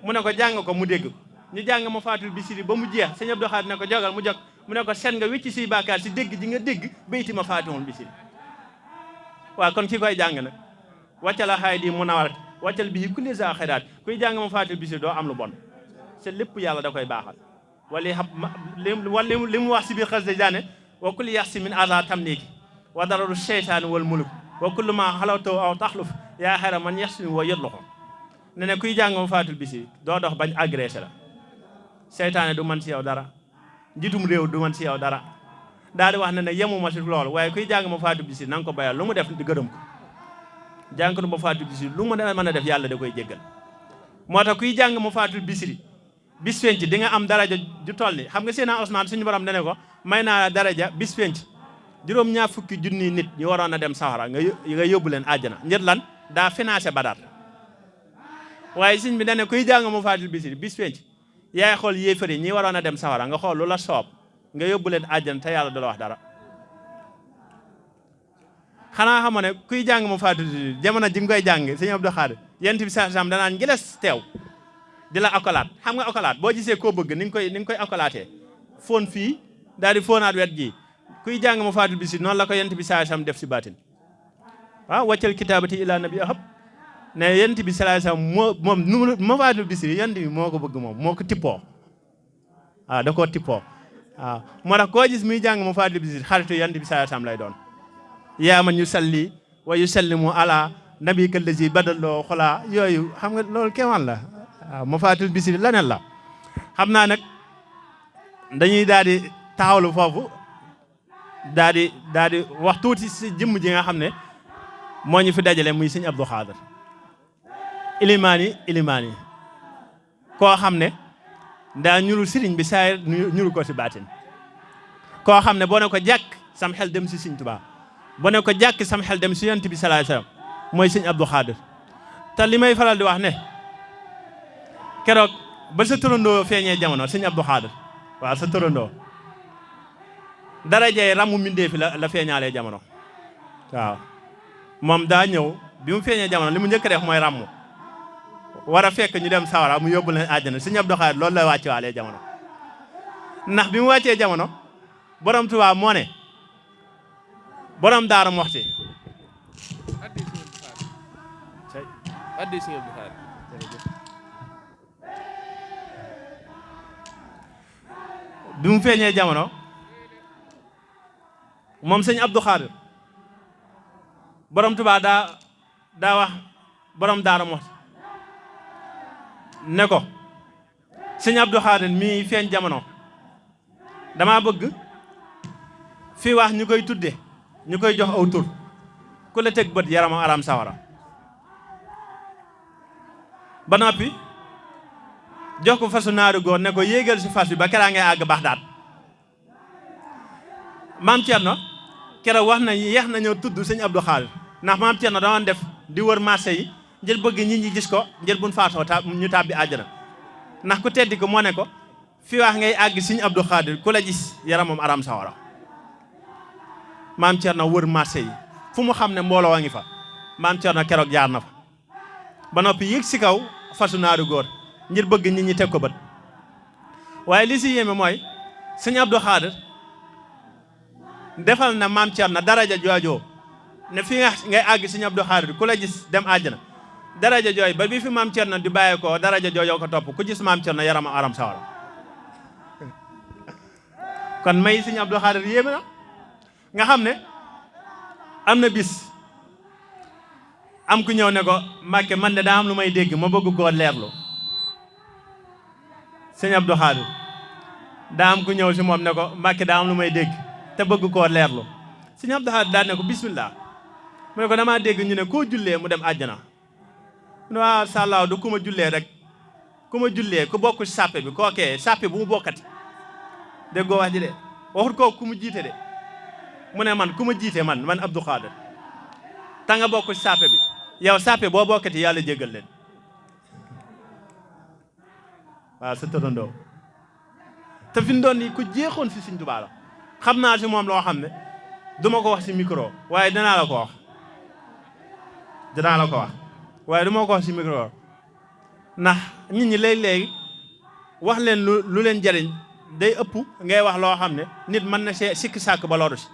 mu ne ko jàng ko mu dégg ko ñu jàng ma faatul bisiri ba mu jeex Sëñ Abdou Khadr ne ko jogal mu jog mu ne ko sen nga wécci siy bàkkaar si dégg ji nga dégg bayti ma faatihul bisiri waaw kon ki koy jàng nag wàccal a xaay di mun a war wàccal bii kulli sa xayraat kuy jàng ma faatul bisiri doo am lu bon c'est lépp yàlla da koy baaxal wala li mu wax si biir xas de jaane wa kulli yax si min aza tam niiki wa dararu seytaani wal muluk wa kullu ma xalawtoo aw taxluf yaa xayra man yax si wa yëtlu ko ne ne kuy jàng ma faatul bisiri doo dox bañ agressé la seytaane du man si yow dara njiitum réew du man si yow dara daal di wax ne ne yemuma si loolu waaye kuy jàng ma faatul bisiri na nga ko bayal lu mu def di gërëm ko jàng ko ma faatul bisiri lu mu mën a def yàlla da koy jéggal moo tax kuy jàng ma faatul bisiri bis penc di nga am daraja ju toll ni xam nga seen Ousmane suñu borom dane ko may naa daraja bis penc juróom-ñaar fukki junni nit ñu waroon a dem sawara nga yóbbu leen àjjana ngir lan daa financé Badar waaye sëñ bi dane kuy jàng mu faatul bisiri bis penc yaay xool yéefar yi ñi waroon a dem sawara nga xool lu la soob nga yóbbu leen àjjana te yàlla du la wax dara xanaa xamoo ne kuy jàng mu faatul bisiri jamono ji nga koy jàng sëñ Abdou Khadr yent bi sam danaan ngiles teew di la akolaat xam nga akolaat boo gisee koo bëgg ni nga koy akolaatee foon fii daal di foonaat wet gi kuy jàng mu faatul bisiri noonu la ko yent bi sam def si baatin waaw wàccal kitaabati ila nabi ahab ne yent bi salaay salaam moom ma faatul bisiri yent bi moo ko bëgg moom moo ko tippoo waaw da koo tippoo waaw moo tax koo gis muy jàng ma faatul bisiri xaritu yent bi salaay salaam lay doon yaa man yusalli wa yusallimu ala nabi kallazi badaloo xolaa yooyu xam nga loolu kéemaan la waaw ma faatul bisiri laneen la xam naa nag dañuy daal di taxawlu foofu daal di wax tuuti si jëmm ji nga xam ne moo ñu fi dajale muy sëñ Abdou Khadr ilimaani koo xam ne daa ñurul sëriñ bi saa ñuru ko si baatin koo xam ne boo ne ko jàkk sam xel dem si sëñ Touba boo ne ko jàkk sam xel dem si yonent bi salaay salaam mooy sëñ Abdou Khadr te li may faral di wax ne keroog ba sa turandoo feeñee jamono sëñ Abdou Khadr waaw sa turandoo darajey ramu mindee fi la feeñaalee jamono waaw moom daa ñëw bi mu feeñee jamono li mu njëkk def mooy ràmmu war a fekk ñu dem sawara mu yóbbu leen àjjana sëñ Abdou Khadr loolu la wàcce waalee jamono ndax bi mu wàccee jamono borom Touba moo ne borom Daaru Muxti bi mu feeñee jamono moom sëñ Abdou Khadr borom Touba daa wax borom Daaru Muxti ne ko sëñ Abdou Khadr mii feeñ jamono dama bëgg fii wax ñu koy tudde ñu koy jox aw tur ku la teg bët yaramam aram sawara ba noppi jox ko fasu naaru góor ne ko yéegal si fas bi ba keraa ngay àgg Baxdaad maam Thierno keroog wax na yeex nañoo tudd sëñ Abdou Khadr ndax maam Thierno dama def di wër marché yi ngir bëgg nit ñi gis ko ngir buñ faatoo ñu tàbbi àjjana ndax ku teddi ko moo ne ko fi wax ngay àgg sëñ Abdou Khadr ku la gis yaramam aram sawara maam Thierno wër marché yi fu mu xam ne mbooloo a ngi fa maam Thierno keroog jaar na fa ba noppi yéeg si kaw fasu naaru góor ngir bëgg nit ñi teg ko bët waaye li si yéeme mooy sëñ Abdou Khadr defal na maam Thierno daraja joojoo ne fi nga ngay àgg sëñ Abdou Khadr ku la gis dem àjjana daraja jooy ba bi fi maam Thierno di bàyyee ko daraja joojoo ko topp ku gis maam Thierno yaram aram sawara kon may sëñ Abdou Khadr yéeme na nga xam ne am na bis am ku ñëw ne ko Mbàkke man de daa am lu may dégg ma bëgg koo leerlu sëñ Abdou Khadr daa am ku ñëw si moom ne ko Mbàkke daa am lu may dégg te bëgg koo leerlu sëñ Abdou Khadr daal ne ko bismillah mu ne ko damaa dégg ñu ne koo jullee mu dem àjjana mu ne waaw sàllaaw du ku ma jullee rek ku ma jullee ku bokk si sàppe bi kookee sàppe bu mu bokkati déggoo wax ji de waxut kooku ku mu jiite de mu ne man ku ma jiite man Abdou Khadr ta nga bokk si sàppe bi yow sàppe boo bokkati yàlla jéggal leen waaw sa tërandoo te fi mu doon nii ku jeexoon si Sëñ Tuubaa la xam naa si moom loo xam ne duma ko wax si micro waaye dinaa la ko wax waaye duma ko wax si micro ndax nit ñi léeg-léegi wax leen lu leen jariñ day ëpp ngay wax loo xam ne nit mën na see sikki sàkk ba loru si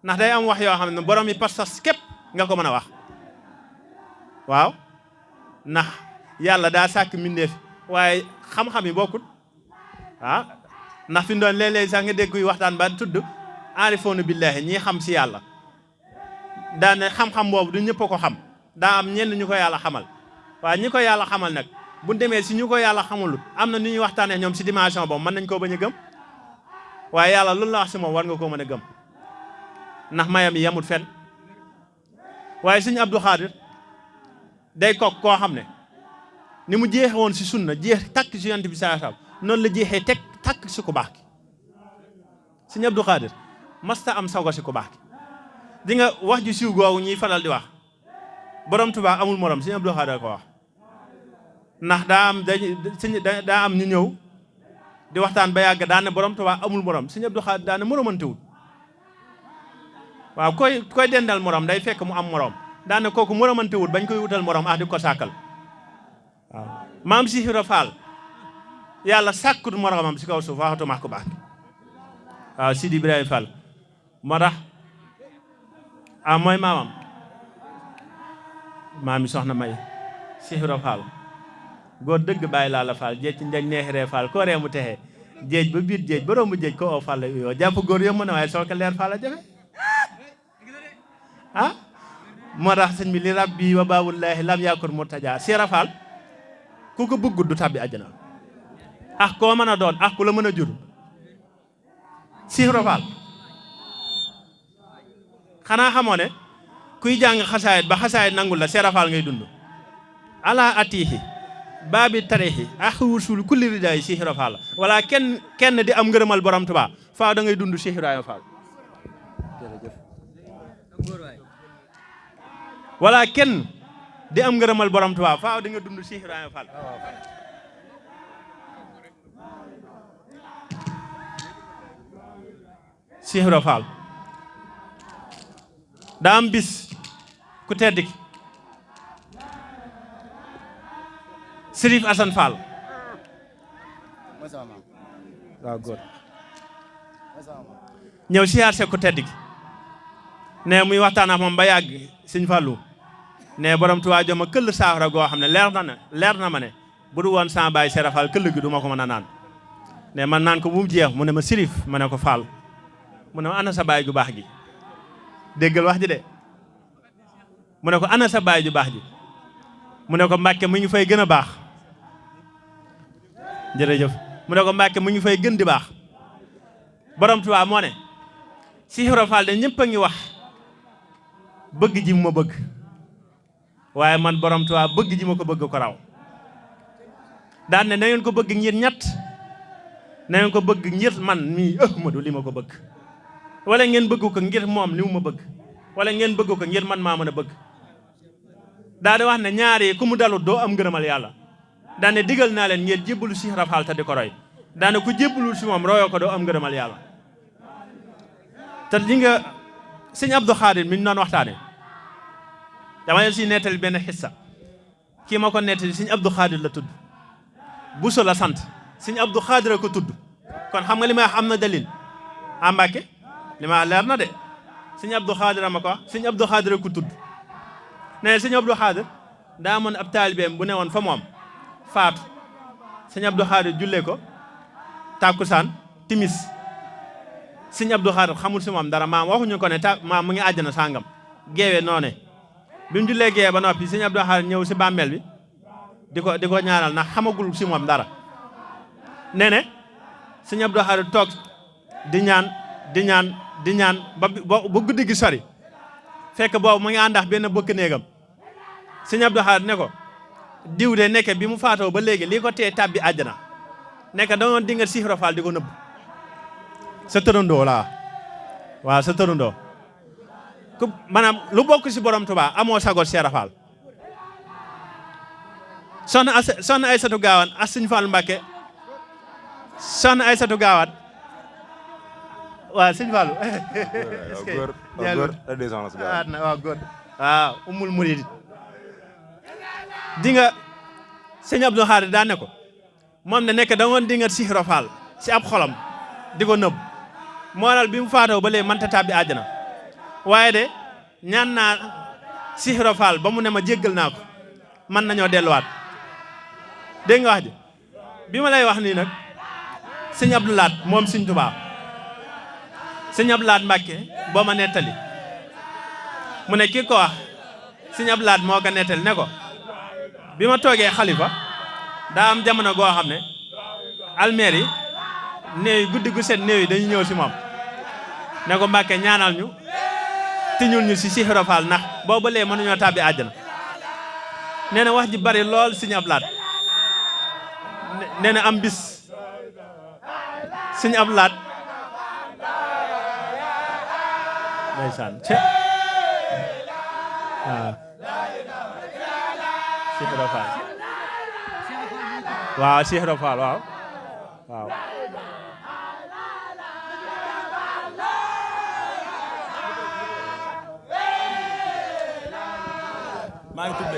ndax day am wax yoo xam ne borom yi pas-pas képp nga ko mën a wax waaw ndax yàlla daa sàkk mbindeef waaye xam-xam yi bokkut ndax fi mu doon léeg-léeg sax nga dégg kuy waxtaan ba tudd aarifoonu billaahi ñii xam si yàlla daa ne xam-xam boobu du ñëpp a ko xam daa am ñenn ñu ko yàlla xamal waaye ñi ko yàlla xamal nag bu demee si ñu ko yàlla xamalut am na nu ñuy waxtaanee ñoom si dimension boobu mën nañ koo bañ a gëm waaye yàlla lu la wax si moom war nga koo mën a gëm ndax mayam yi yamut fenn waaye sëñ Abdou Khadr day kook koo xam ne ni mu jeexe woon si sunna jeex takk si yonent bi sallallahu alayhi wasallam noonu la jeexee takk si ku baax ki sëñ Abdou Khadr masta am sago si ku baax ki di nga wax ju siiw googu ñuy faral di wax borom Touba amul morom sëñ Abdou Khadr ko wax ndax daa am ñu ñëw di waxtaan ba yàgg daan ne borom Touba amul morom sëñ Abdou Khadr daan ne moromantewul waaw koy dendal morom day fekk mu am morom daan ne kooku moromantewul bañ koy wutal morom di ko sàkkal waaw maam si Ibra Fall yàlla sàkkut moromam si kaw suuf waxatuma ko baax waaw Sidi Ibrahima Fall moo tax mooy maam yi soxna may Cheikh Ibra Fall góor dëgg bàyyi laa la Fall jeej ci njañ neexiree Fall koo ree mu texee jeej ba biir jeej ba romb jeej ko oo Fall la uyoo jàpp góor yomb na waaye soo ko leer Fall la jafe moo tax sëñ bi li rabbi wa baawullaahi lam yakun murtaja Cheikh Ibra Fall ku ko bëggut du tabbi àjjana koo mën a doon ku la mën a jur Cheikh Ibra Fall xanaa xamoo ne kuy jàng xasaayit ba xasaayit nangul la Cheikh Ibra Fall ngay dund ala atihi baabi tarihi wusul kulli ridaay Cheikh Ibra Fall wala kenn di am ngërëmal borom Touba faaw da ngay dund Cheikh Ibrahima Fall wala kenn di am ngërëmal borom Touba faaw da nga dund Cheikh Ibrahima Fall Cheikh Ibra Fall daa am bis ku tedd ki Sërif Asan Fall waaw góor ñëw siyaar se ku tedd ki ne muy waxtaan ak moom ba yàgg Sëñ Fallu ne borom Tuubaa joma këll saafara goo xam ne leer na ma ne bu du woon sama baay Seera Fall këll gi du ma ko mën a naan ne man naan ko bu mu jeex mu ne ma Sërif ma ne ko Fall mu ne ma ana sa baay ju baax gi déggal wax ji de mu ne ko ana sa baay ju baax ji mu ne ko Mbàkke mu ngi fay gën a baax jërëjëf mu ne ko Mbàkke mu ngi fay gën di baax borom Tuubaa moo ne Cheikh Ibra Fall de ñëpp a ngi wax bëgg ji ma bëgg waaye man borom Tuubaa bëgg ji ma ko bëgg ko raw daan ne na ngeen ko bëgg ngir ñett na ngeen ko bëgg ngir man mii Ahmadu li ma ko bëgg wala ngeen bëgg ko ngir moom li mu ma bëgg wala ngeen bëgg ko ngir man maa mën a bëgg daa di wax ne ñaari ku mu dalut doo am ngërëmal yàlla daa ne digal naa leen ngeen jébbalu Cheikh Ibra Fall te di ko roy daa ne ku jébbalul si moom royoo ko doo am ngërëmal yàlla te li nga sëñ Abdou Khadr mi ñu doon waxtaane dama leen si nettali benn xissa kii ma ko nettali sëñ Abdou Khadr la tudd Bissou la sant sëñ Abdou Khadr ko tudd kon xam nga li may wax am na dalil Mbàkke li ma leer na de sëñ Abdou Khadr ma ko wax sëñ Abdou Khadr ko tudd ne sëñ Abdou Khadr daa amoon ab taalibeem bu ne woon fa moom faatu sëñ Abdou Khadr jullee ko tàkkusaan timis sëñ Abdou Khadr xamul si moom dara maam waxuñu ko ne maam mu ngi àjjana sàngam geewee noone bi mu jullee geewee ba noppi sëñ Abdou Khadr ñëw si bàmmeel bi di ko ñaanal ndax xamagul si moom dara nee ne sëñ Abdou Khadr toog di ñaan ba guddi gi sori fekk boobu mu ngi àndax benn bëkk néegam sëñ Abdou Khadr ne ko diw de nekk bi mu faatoo ba léegi lii ko tee tàbbi àjjana nekk danoon dinga Cheikh Ibra Fall di ko nëbb sa tërëndoo laa waaw sa tërëndoo ku maanaam lu bokk si borom Touba amoo sago Cheikh Ibra Fall soxna Aysatu Gaawaan ak Sëñ Fall Mbàkke soxna Aysatu Gaawaan waaw Sëñ Fallu waaw góor waaw umul murid di nga sëñ Abdou Khadr daan ne ko moom ne nekk da ngoon di nga Cheikh Ibra Fall si ab xolam di ko nëbb moonal bi mu faatoo ba léegi mënta tàbbi àjjana waaye de ñaan naa Cheikh Ibra Fall ba mu ne ma jéggal naa ko mën nañoo delluwaat dégg nga wax ji bi ma lay wax nii nag sëñ Abdou Lahat moom sëñ Touba sëñ Abdou Lahat Mbàkke boo ma nettali mu ne kii ko wax sëñ Abdou Lahat moo ko nettali ne ko bi ma toogee xalifa daa am jamono goo xam ne almeer yi néew yi guddi gu set néew yi dañu ñëw si moom ne ko Mbàkke ñaanal ñu tiñul ñu si Cheikh Ibra Fall ndax boobu lee mënuñoo tàbbi àjjana nee na wax ji bari lool sëñ Abdou Lahat nee na am bis sëñ Abdou Lahat ndeysaan waaw Cheikh Ibra Fall waaw Cheikh Ibra Fall waaw waaw maa ngi tudd